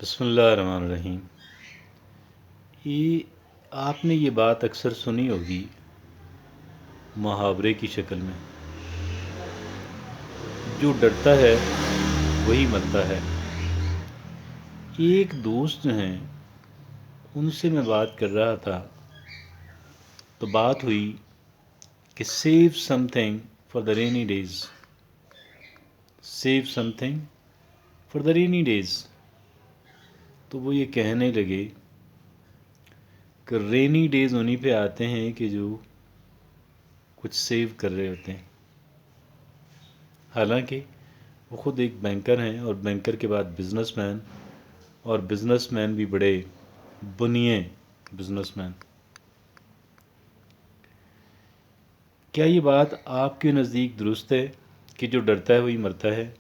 बिस्मिल्लाहिर्रहमानिर्रहीम। ये आपने ये बात अक्सर सुनी होगी मुहावरे की शक्ल में, जो डरता है वही मरता है। एक दोस्त जो हैं उनसे मैं बात कर रहा था तो बात हुई कि save something for the rainy days, save something for the rainy days. तो वो ये कहने लगे कि रेनी डेज़ उन्हीं पे आते हैं कि जो कुछ सेव कर रहे होते हैं। हालांकि वो ख़ुद एक बैंकर हैं और बैंकर के बाद बिजनेसमैन, और बिजनेसमैन भी बड़े बुनिये बिजनेसमैन। क्या ये बात आपके नज़दीक दुरुस्त है कि जो डरता है वही मरता है?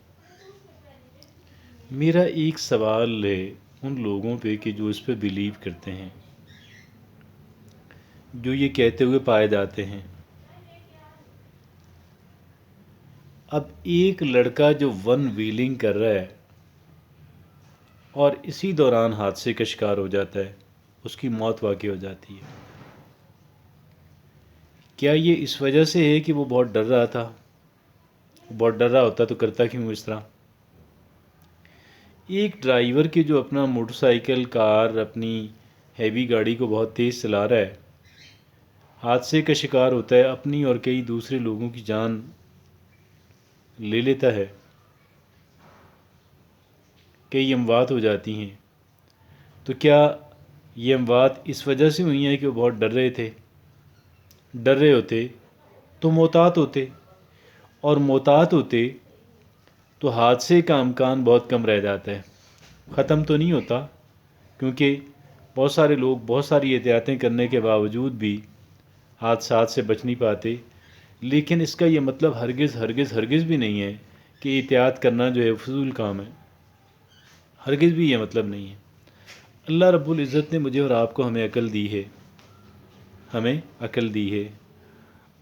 मेरा एक सवाल है उन लोगों पे कि जो इस पे बिलीव करते हैं, जो ये कहते हुए पाए जाते हैं। अब एक लड़का जो वन व्हीलिंग कर रहा है और इसी दौरान हादसे का शिकार हो जाता है, उसकी मौत वाक़ई हो जाती है। क्या ये इस वजह से है कि वो बहुत डर रहा था? बहुत डर रहा होता तो करता क्यों इस तरह? एक ड्राइवर के जो अपना मोटरसाइकिल, कार, अपनी हैवी गाड़ी को बहुत तेज़ चला रहा है, हादसे का शिकार होता है, अपनी और कई दूसरे लोगों की जान ले लेता है, कई अमवात हो जाती हैं। तो क्या ये अमवात इस वजह से हुई हैं कि वो बहुत डर रहे थे? डर रहे होते तो मोहतात होते, और मोहतात होते तो हादसे का अमकान बहुत कम रह जाता है। ख़त्म तो नहीं होता, क्योंकि बहुत सारे लोग बहुत सारी एहतियातें करने के बावजूद भी हादसात से बच नहीं पाते। लेकिन इसका ये मतलब हरगिज़ हरगिज़ हरगिज़ भी नहीं है कि एहतियात करना जो है फजूल काम है। हरगिज़ भी ये मतलब नहीं है। अल्लाह रब्बुल इज़्ज़त ने मुझे और आपको हमें अकल दी है, हमें अकल दी है।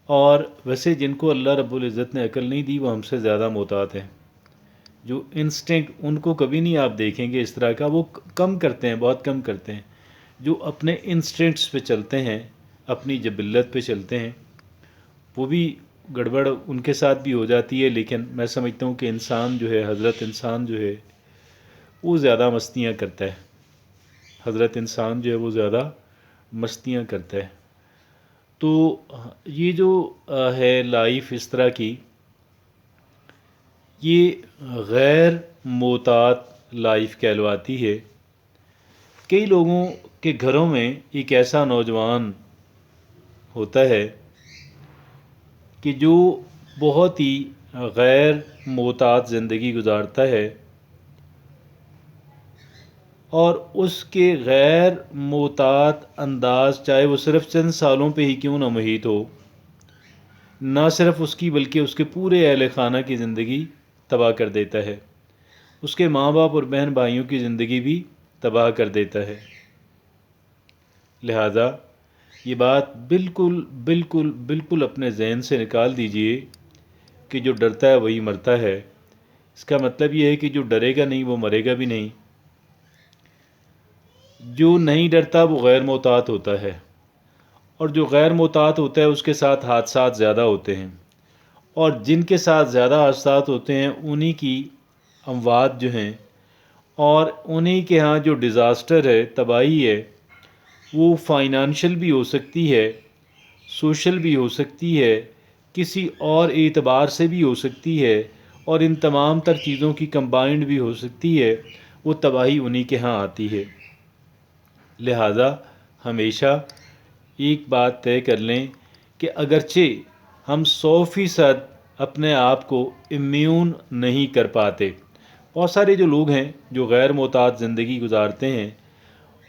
और वैसे जिनको अल्लाह रब्बुल इज़्ज़त ने अकल नहीं दी वो हमसे ज़्यादा मोहतात हैं। जो इंस्टिंक्ट उनको कभी नहीं आप देखेंगे इस तरह का, वो कम करते हैं, बहुत कम करते हैं। जो अपने इंस्टिंक्ट्स पे चलते हैं, अपनी जबिल्लत पे चलते हैं, वो भी गड़बड़ उनके साथ भी हो जाती है। लेकिन मैं समझता हूँ कि इंसान जो है, हज़रत इंसान जो है, वो ज़्यादा मस्तियाँ करता है। हज़रत इंसान जो है वो ज़्यादा मस्तियाँ करता है। तो ये जो है लाइफ इस तरह की, ये गैर मोहतात लाइफ कहलवाती है। कई लोगों के घरों में एक ऐसा नौजवान होता है कि जो बहुत ही गैर मोहतात ज़िंदगी गुजारता है, और उसके गैर मोहतात अंदाज, चाहे वो सिर्फ़ चंद सालों पे ही क्यों ना मुहित हो, ना सिर्फ उसकी बल्कि उसके पूरे अहल खाना की ज़िंदगी तबाह कर देता है। उसके माँ बाप और बहन भाइयों की ज़िंदगी भी तबाह कर देता है। लिहाजा ये बात बिल्कुल बिल्कुल बिल्कुल अपने जहन से निकाल दीजिए कि जो डरता है वही मरता है। इसका मतलब ये है कि जो डरेगा नहीं वो मरेगा भी नहीं। जो नहीं डरता वो गैर मोहतात होता है, और जो गैर मोहतात होता है उसके साथ हादसात ज़्यादा होते हैं, और जिनके साथ ज़्यादा हादसात होते हैं उन्हीं की अमवात जो हैं, और उन्हीं के यहाँ जो डिज़ास्टर है, तबाही है, वो फाइनेंशियल भी हो सकती है, सोशल भी हो सकती है, किसी और एतबार से भी हो सकती है, और इन तमाम तर चीज़ों की कंबाइंड भी हो सकती है। वो तबाही उन्हीं के यहाँ आती है। लिहाजा हमेशा एक बात तय कर लें कि अगरचे हम 100% अपने आप को इम्यून नहीं कर पाते, बहुत सारे जो लोग हैं जो गैर मोहतात ज़िंदगी गुजारते हैं,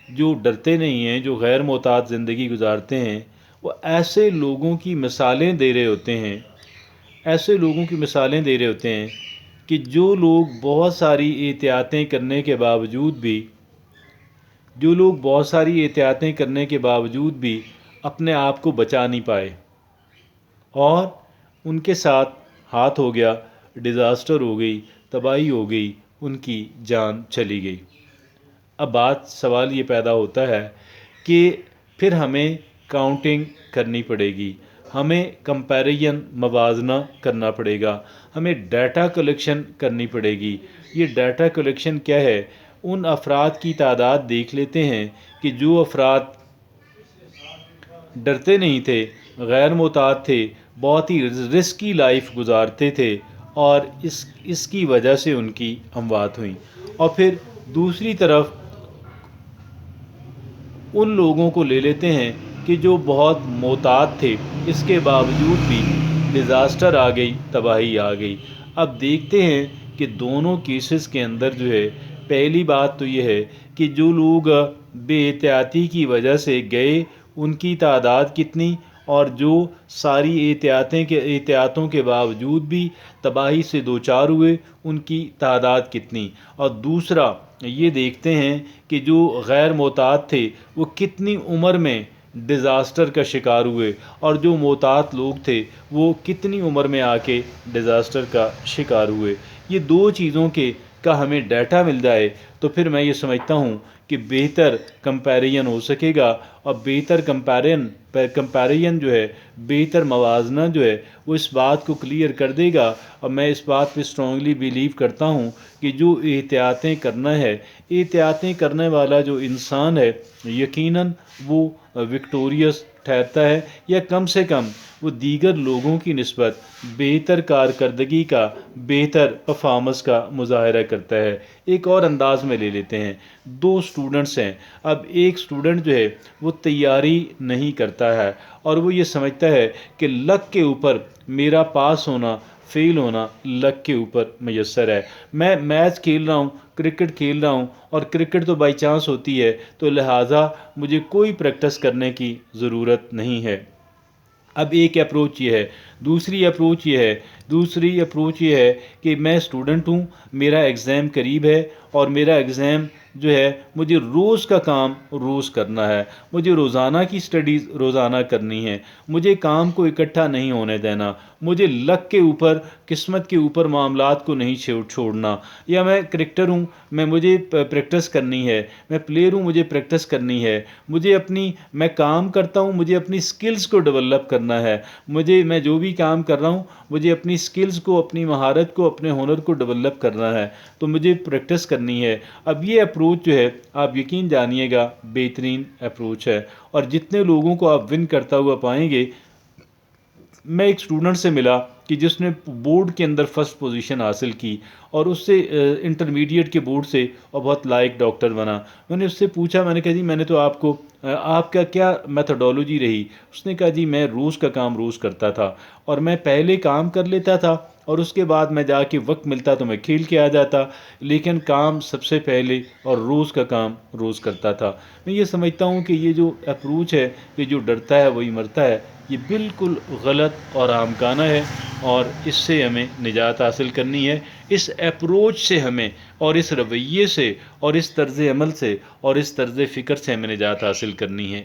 जो डरते नहीं हैं, जो गैर मोहतात ज़िंदगी गुजारते हैं, वो ऐसे लोगों की मिसालें दे रहे होते हैं, ऐसे लोगों की मिसालें दे रहे होते हैं कि जो लोग बहुत सारी एहतियातें करने के बावजूद भी, जो लोग बहुत सारी एहतियातें करने के बावजूद भी अपने आप को बचा नहीं पाए, और उनके साथ हाथ हो गया, डिज़ास्टर हो गई, तबाही हो गई, उनकी जान चली गई। اب سوال یہ پیدا ہوتا ہے کہ پھر ہمیں کاؤنٹنگ کرنی پڑے گی، ہمیں کمپیریزن موازنہ کرنا پڑے گا، ہمیں ڈیٹا کلیکشن کرنی پڑے گی۔ یہ ڈیٹا کلیکشن کیا ہے؟ ان افراد کی تعداد دیکھ لیتے ہیں کہ جو افراد ڈرتے نہیں تھے، غیر محتاط تھے، بہت ہی رسکی لائف گزارتے تھے، اور اس کی وجہ سے ان کی اموات ہوئیں۔ اور پھر دوسری طرف ان لوگوں کو لے لیتے ہیں کہ جو بہت محتاط تھے، اس کے باوجود بھی ڈیزاسٹر آ گئی، تباہی آ گئی۔ اب دیکھتے ہیں کہ دونوں کیسز کے اندر جو ہے، پہلی بات تو یہ ہے کہ جو لوگ بے احتیاطی کی وجہ سے گئے ان کی تعداد کتنی، اور جو ساری احتیاطوں کے باوجود بھی تباہی سے دوچار ہوئے ان کی تعداد کتنی۔ اور دوسرا یہ دیکھتے ہیں کہ جو غیر محتاط تھے وہ کتنی عمر میں ڈیزاسٹر کا شکار ہوئے، اور جو محتاط لوگ تھے وہ کتنی عمر میں آ کے ڈیزاسٹر کا شکار ہوئے۔ یہ دو چیزوں کا ہمیں ڈیٹا مل جائے تو پھر میں یہ سمجھتا ہوں کہ بہتر کمپیریزن ہو سکے گا، اور بہتر کمپیریزن جو ہے، بہتر موازنہ جو ہے، وہ اس بات کو کلیئر کر دے گا۔ اور میں اس بات پہ اسٹرانگلی بیلیو کرتا ہوں کہ جو احتیاطیں کرنے والا جو انسان ہے، یقیناً وہ وکٹوریس ٹھہرتا ہے، یا کم سے کم وہ دیگر لوگوں کی نسبت بہتر کارکردگی کا، بہتر پرفارمنس کا مظاہرہ کرتا ہے۔ ایک اور انداز میں لے لیتے ہیں، دو سٹوڈنٹس ہیں۔ اب ایک سٹوڈنٹ جو ہے وہ تیاری نہیں کرتا ہے، اور وہ یہ سمجھتا ہے کہ لک کے اوپر میرا پاس ہونا، فیل ہونا لک کے اوپر میسر ہے۔ میں میچ کھیل رہا ہوں، کرکٹ کھیل رہا ہوں، اور کرکٹ تو بائی چانس ہوتی ہے، تو لہٰذا مجھے کوئی پریکٹس کرنے کی ضرورت نہیں ہے۔ اب ایک اپروچ یہ ہے، دوسری اپروچ یہ ہے کہ میں اسٹوڈنٹ ہوں، میرا ایگزام قریب ہے، اور میرا ایگزام جو ہے مجھے روز کا کام روز کرنا ہے، مجھے روزانہ کی سٹڈیز روزانہ کرنی ہے، مجھے کام کو اکٹھا نہیں ہونے دینا، مجھے لک کے اوپر، قسمت کے اوپر معاملات کو نہیں چھوڑنا۔ یا میں کرکٹر ہوں، مجھے پریکٹس کرنی ہے، میں پلیئر ہوں، مجھے پریکٹس کرنی ہے، میں کام کرتا ہوں، مجھے اپنی سکلز کو ڈیولپ کرنا ہے، میں جو بھی کام کر رہا ہوں مجھے اپنی سکلز کو، اپنی مہارت کو، اپنے ہنر کو ڈیولپ کرنا ہے، تو مجھے پریکٹس کرنی ہے۔ اب یہ اپروچ جو ہے، آپ یقین جانیے گا، بہترین اپروچ ہے، اور جتنے لوگوں کو آپ ون کرتا ہوا پائیں گے۔ میں ایک اسٹوڈنٹ سے ملا کہ جس نے بورڈ کے اندر فرسٹ پوزیشن حاصل کی، اور اس سے انٹرمیڈیٹ کے بورڈ سے، اور بہت لائق ڈاکٹر بنا۔ میں نے اس سے پوچھا، میں نے کہا جی میں نے تو آپ کا کیا میتھڈولوجی رہی؟ اس نے کہا جی میں روز کا کام روز کرتا تھا، اور میں پہلے کام کر لیتا تھا، اور اس کے بعد میں جا کے وقت ملتا تو میں کھیل کے آ جاتا، لیکن کام سب سے پہلے، اور روز کا کام روز کرتا تھا۔ میں یہ سمجھتا ہوں کہ یہ جو اپروچ ہے کہ جو ڈرتا ہے وہی مرتا ہے، یہ بالکل غلط اور احمقانہ ہے، اور اس سے ہمیں نجات حاصل کرنی ہے۔ اس اپروچ سے ہمیں، اور اس رویے سے، اور اس طرز عمل سے، اور اس طرز فکر سے ہمیں نجات حاصل کرنی ہے۔